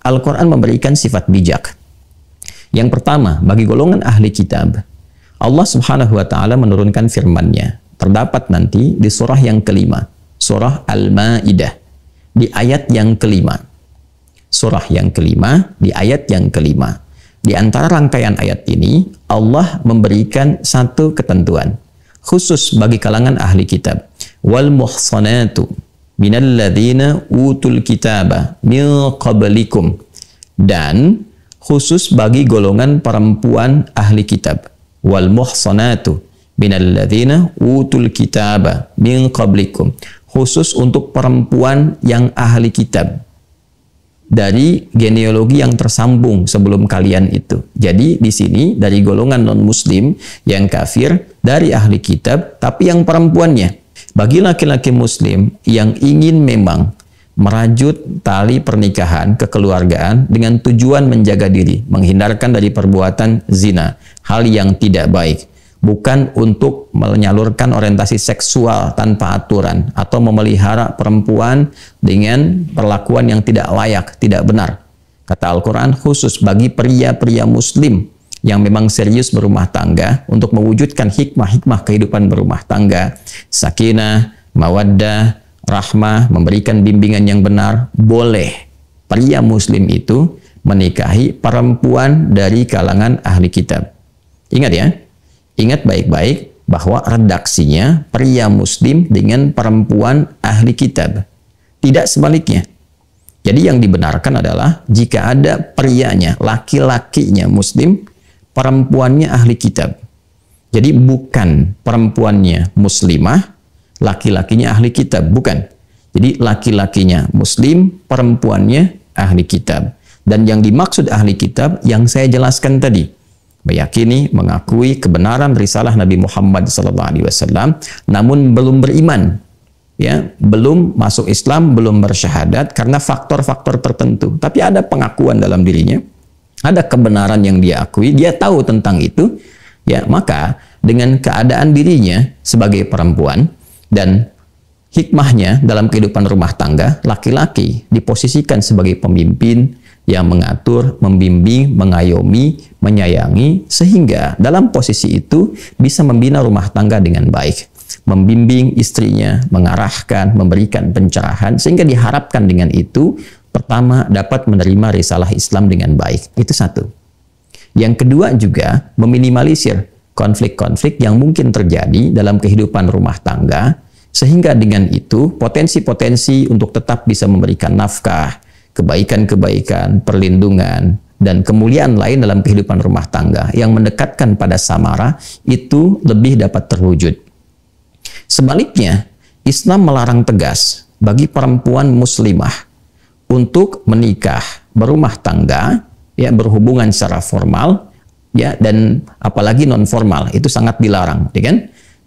Al-Quran memberikan sifat bijak. Yang pertama, bagi golongan ahli kitab, Allah Subhanahu wa Ta'ala menurunkan firman-Nya. Terdapat nanti di surah yang kelima, surah Al-Ma'idah, di ayat yang kelima. Surah yang kelima, di ayat yang kelima. Di antara rangkaian ayat ini, Allah memberikan satu ketentuan khusus bagi kalangan ahli kitab. Wal muhsanatu minalladzina utul kitaba min qablikum, dan khusus bagi golongan perempuan ahli kitab. Wal muhsanatu minalladzina utul kitaba min qablikum, khusus untuk perempuan yang ahli kitab dari genealogi yang tersambung sebelum kalian itu. Jadi di sini dari golongan non-muslim yang kafir, dari ahli kitab, tapi yang perempuannya. Bagi laki-laki muslim yang ingin memang merajut tali pernikahan kekeluargaan dengan tujuan menjaga diri, menghindarkan dari perbuatan zina, hal yang tidak baik, bukan untuk menyalurkan orientasi seksual tanpa aturan atau memelihara perempuan dengan perlakuan yang tidak layak, tidak benar. Kata Al-Quran, khusus bagi pria-pria muslim yang memang serius berumah tangga untuk mewujudkan hikmah-hikmah kehidupan berumah tangga, sakinah, mawaddah, rahmah, memberikan bimbingan yang benar, boleh pria muslim itu menikahi perempuan dari kalangan ahli kitab. Ingat ya, ingat baik-baik bahwa redaksinya pria muslim dengan perempuan ahli kitab, tidak sebaliknya. Jadi yang dibenarkan adalah jika ada prianya, laki-lakinya muslim, perempuannya ahli kitab. Jadi bukan perempuannya muslimah, laki-lakinya ahli kitab, bukan. Jadi laki-lakinya muslim, perempuannya ahli kitab. Dan yang dimaksud ahli kitab yang saya jelaskan tadi, meyakini, mengakui kebenaran risalah Nabi Muhammad SAW, namun belum beriman, ya, belum masuk Islam, belum bersyahadat karena faktor-faktor tertentu. Tapi ada pengakuan dalam dirinya, ada kebenaran yang dia akui, dia tahu tentang itu, ya, maka dengan keadaan dirinya sebagai perempuan dan hikmahnya dalam kehidupan rumah tangga, laki-laki diposisikan sebagai pemimpin yang mengatur, membimbing, mengayomi, menyayangi, sehingga dalam posisi itu bisa membina rumah tangga dengan baik, membimbing istrinya, mengarahkan, memberikan pencerahan, sehingga diharapkan dengan itu pertama, dapat menerima risalah Islam dengan baik. Itu satu. Yang kedua juga, meminimalisir konflik-konflik yang mungkin terjadi dalam kehidupan rumah tangga, sehingga dengan itu potensi-potensi untuk tetap bisa memberikan nafkah, kebaikan-kebaikan, perlindungan, dan kemuliaan lain dalam kehidupan rumah tangga yang mendekatkan pada samara, itu lebih dapat terwujud. Sebaliknya, Islam melarang tegas bagi perempuan muslimah untuk menikah, berumah tangga, ya, berhubungan secara formal, ya, dan apalagi non formal, itu sangat dilarang, ya kan?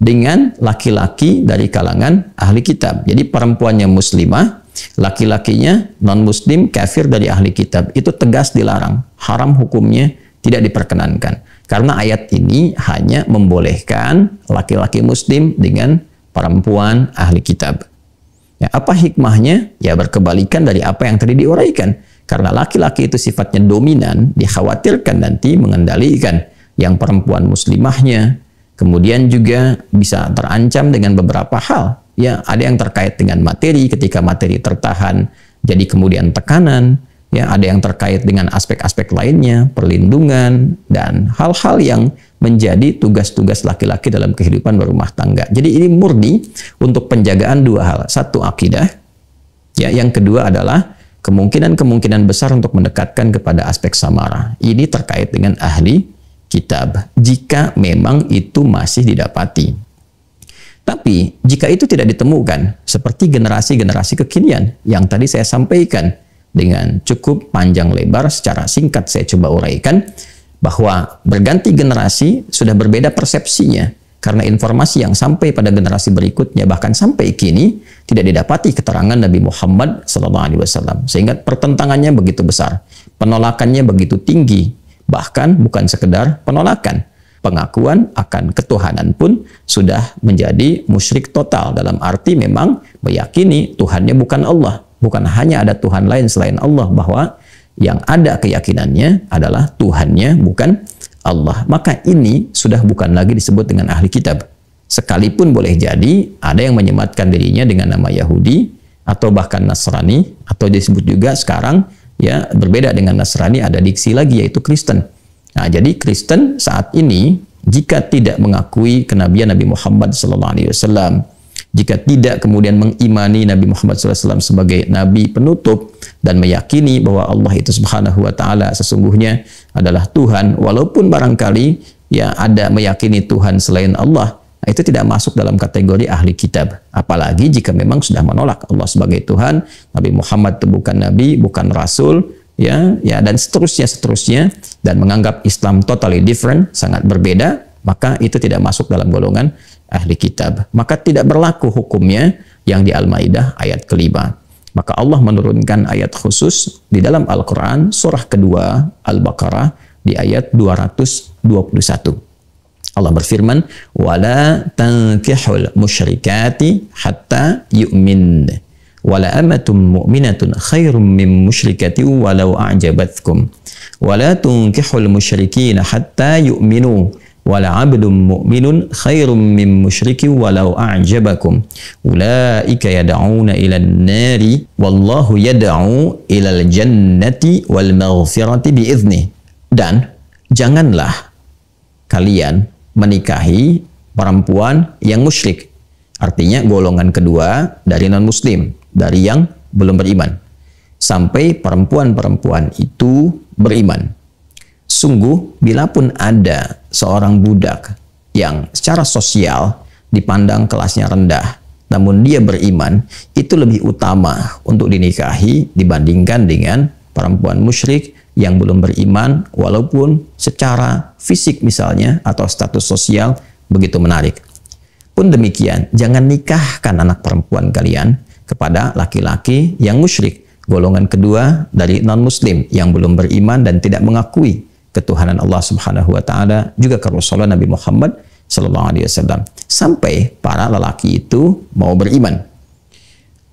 Dengan laki-laki dari kalangan ahli kitab. Jadi perempuannya muslimah, laki-lakinya non muslim, kafir dari ahli kitab, itu tegas dilarang, haram hukumnya, tidak diperkenankan. Karena ayat ini hanya membolehkan laki-laki muslim dengan perempuan ahli kitab. Ya, apa hikmahnya? Ya, berkebalikan dari apa yang tadi diuraikan. Karena laki-laki itu sifatnya dominan, dikhawatirkan nanti mengendalikan yang perempuan muslimahnya. Kemudian juga bisa terancam dengan beberapa hal. Ya, ada yang terkait dengan materi, ketika materi tertahan, jadi kemudian tekanan. Ya, ada yang terkait dengan aspek-aspek lainnya, perlindungan, dan hal-hal yang menjadi tugas-tugas laki-laki dalam kehidupan berumah tangga. Jadi ini murni untuk penjagaan dua hal. Satu, akidah. Ya, yang kedua adalah kemungkinan-kemungkinan besar untuk mendekatkan kepada aspek samara. Ini terkait dengan ahli kitab, jika memang itu masih didapati. Tapi jika itu tidak ditemukan, seperti generasi-generasi kekinian yang tadi saya sampaikan dengan cukup panjang lebar, secara singkat saya coba uraikan, bahwa berganti generasi sudah berbeda persepsinya, karena informasi yang sampai pada generasi berikutnya, bahkan sampai kini, tidak didapati keterangan Nabi Muhammad SAW. Sehingga pertentangannya begitu besar, penolakannya begitu tinggi, bahkan bukan sekedar penolakan, pengakuan akan ketuhanan pun sudah menjadi musyrik total, dalam arti memang meyakini Tuhannya bukan Allah, bukan hanya ada Tuhan lain selain Allah, bahwa Yang ada keyakinannya adalah Tuhannya, bukan Allah. Maka ini sudah bukan lagi disebut dengan ahli kitab. Sekalipun boleh jadi ada yang menyematkan dirinya dengan nama Yahudi atau bahkan Nasrani, atau disebut juga sekarang ya berbeda dengan Nasrani, ada diksi lagi yaitu Kristen. Nah, jadi Kristen saat ini jika tidak mengakui kenabian Nabi Muhammad SAW, jika tidak kemudian mengimani Nabi Muhammad SAW sebagai nabi penutup dan meyakini bahwa Allah itu Subhanahu wa taala sesungguhnya adalah Tuhan, walaupun barangkali ya ada meyakini Tuhan selain Allah, itu tidak masuk dalam kategori ahli kitab. Apalagi jika memang sudah menolak Allah sebagai Tuhan, Nabi Muhammad itu bukan nabi, bukan rasul, ya dan seterusnya dan menganggap Islam totally different, sangat berbeda, maka itu tidak masuk dalam golongan ahli kitab. Maka tidak berlaku hukumnya yang di Al-Maidah ayat kelima. Maka Allah menurunkan ayat khusus di dalam Al-Quran surah kedua Al-Baqarah di ayat 221. Allah berfirman, "Wala tankihul musyrikati hatta yu'min. Wala amatum mu'minatun khairum min musyrikati walau a'jabatkum. Wala tunkihul musyrikina hatta yu'minu. Wala 'abdun mu'minun khairum min musyriki walau a'jabakum. Ulaika yad'una ilan nari wallahu yad'u ilal jannati wal maghfirati bi'idhnih." Dan janganlah kalian menikahi perempuan yang musyrik. Artinya golongan kedua dari non-muslim, dari yang belum beriman. Sampai perempuan-perempuan itu beriman. Sungguh, bila pun ada seorang budak yang secara sosial dipandang kelasnya rendah, namun dia beriman, itu lebih utama untuk dinikahi dibandingkan dengan perempuan musyrik yang belum beriman, walaupun secara fisik misalnya atau status sosial begitu menarik. Pun demikian, jangan nikahkan anak perempuan kalian kepada laki-laki yang musyrik, golongan kedua dari non-muslim yang belum beriman dan tidak mengakui ketuhanan Allah Subhanahu wa taala, juga kerasulan Nabi Muhammad sallallahu alaihi wasallam, sampai para lelaki itu mau beriman.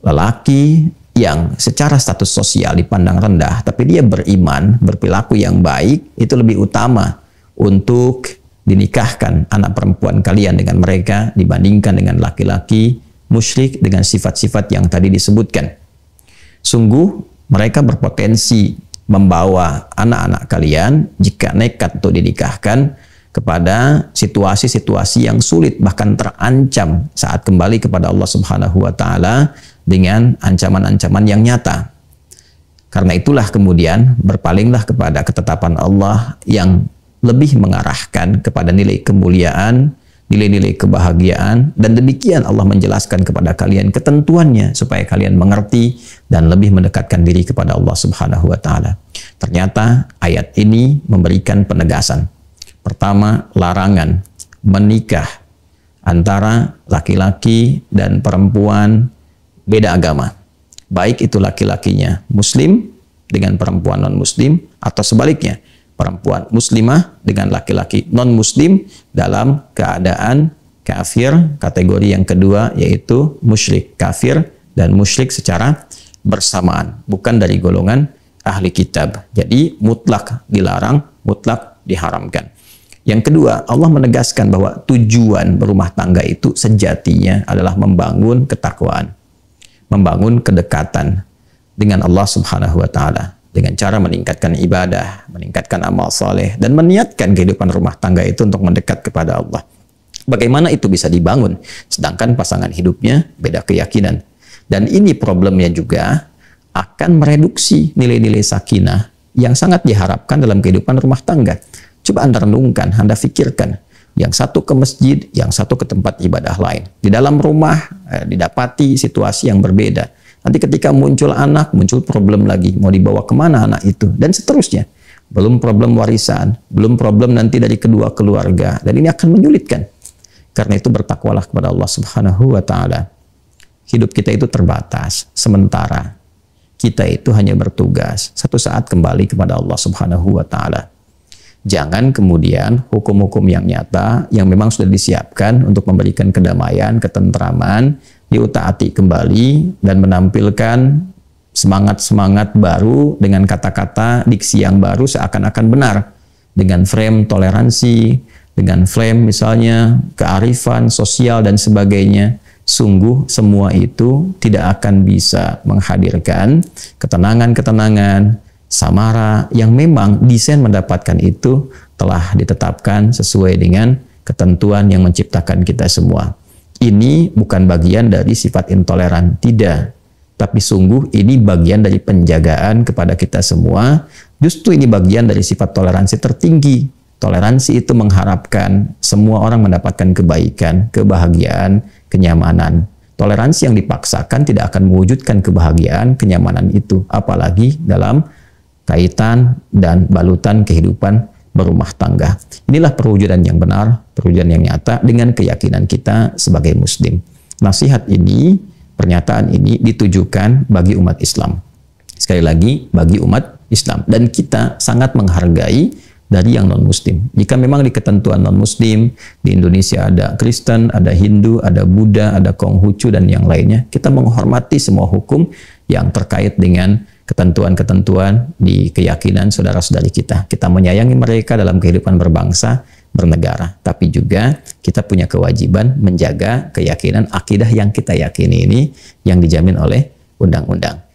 Lelaki yang secara status sosial dipandang rendah, tapi dia beriman, berperilaku yang baik, itu lebih utama untuk dinikahkan anak perempuan kalian dengan mereka dibandingkan dengan laki-laki musyrik dengan sifat-sifat yang tadi disebutkan. Sungguh mereka berpotensi membawa anak-anak kalian jika nekat untuk dinikahkan kepada situasi-situasi yang sulit, bahkan terancam saat kembali kepada Allah Subhanahu wa taala dengan ancaman-ancaman yang nyata. Karena itulah kemudian berpalinglah kepada ketetapan Allah yang lebih mengarahkan kepada nilai kemuliaan, nilai-nilai kebahagiaan, dan demikian Allah menjelaskan kepada kalian ketentuannya supaya kalian mengerti dan lebih mendekatkan diri kepada Allah Subhanahu wa taala. Ternyata ayat ini memberikan penegasan. Pertama, larangan menikah antara laki-laki dan perempuan beda agama. Baik itu laki-lakinya muslim dengan perempuan non-muslim, atau sebaliknya, perempuan muslimah dengan laki-laki non-muslim dalam keadaan kafir. Kategori yang kedua yaitu musyrik, kafir dan musyrik secara bersamaan, bukan dari golongan ahli kitab. Jadi mutlak dilarang, mutlak diharamkan. Yang kedua, Allah menegaskan bahwa tujuan berumah tangga itu sejatinya adalah membangun ketakwaan, membangun kedekatan dengan Allah Subhanahu wa taala dengan cara meningkatkan ibadah, meningkatkan amal saleh, dan meniatkan kehidupan rumah tangga itu untuk mendekat kepada Allah. Bagaimana itu bisa dibangun sedangkan pasangan hidupnya beda keyakinan? Dan ini problemnya juga akan mereduksi nilai-nilai sakinah yang sangat diharapkan dalam kehidupan rumah tangga. Coba Anda renungkan, Anda pikirkan. Yang satu ke masjid, yang satu ke tempat ibadah lain. Di dalam rumah didapati situasi yang berbeda. Nanti ketika muncul anak, muncul problem lagi. Mau dibawa kemana anak itu? Dan seterusnya. Belum problem warisan, belum problem nanti dari kedua keluarga. Dan ini akan menyulitkan. Karena itu bertakwalah kepada Allah Subhanahu wa ta'ala. Hidup kita itu terbatas, sementara. Kita itu hanya bertugas. Satu saat kembali kepada Allah Subhanahu wa ta'ala. Jangan kemudian hukum-hukum yang nyata yang memang sudah disiapkan untuk memberikan kedamaian, ketentraman, diutaati kembali dan menampilkan semangat-semangat baru dengan kata-kata diksi yang baru seakan-akan benar, dengan frame toleransi, dengan frame misalnya kearifan sosial dan sebagainya. Sungguh semua itu tidak akan bisa menghadirkan ketenangan-ketenangan, samara yang memang desain mendapatkan itu telah ditetapkan sesuai dengan ketentuan yang menciptakan kita semua. Ini bukan bagian dari sifat intoleran, tidak. Tapi sungguh ini bagian dari penjagaan kepada kita semua. Justru ini bagian dari sifat toleransi tertinggi. Toleransi itu mengharapkan semua orang mendapatkan kebaikan, kebahagiaan, kenyamanan. Toleransi yang dipaksakan tidak akan mewujudkan kebahagiaan, kenyamanan itu. Apalagi dalam kaitan dan balutan kehidupan berumah tangga. Inilah perwujudan yang benar, perwujudan yang nyata dengan keyakinan kita sebagai Muslim. Nasihat ini, pernyataan ini ditujukan bagi umat Islam. Sekali lagi, bagi umat Islam. Dan kita sangat menghargai dari yang non-Muslim. Jika memang di ketentuan non-Muslim, di Indonesia ada Kristen, ada Hindu, ada Buddha, ada Konghucu, dan yang lainnya, kita menghormati semua hukum yang terkait dengan ketentuan-ketentuan di keyakinan saudara-saudari kita. Kita menyayangi mereka dalam kehidupan berbangsa, bernegara. Tapi juga kita punya kewajiban menjaga keyakinan akidah yang kita yakini ini yang dijamin oleh undang-undang.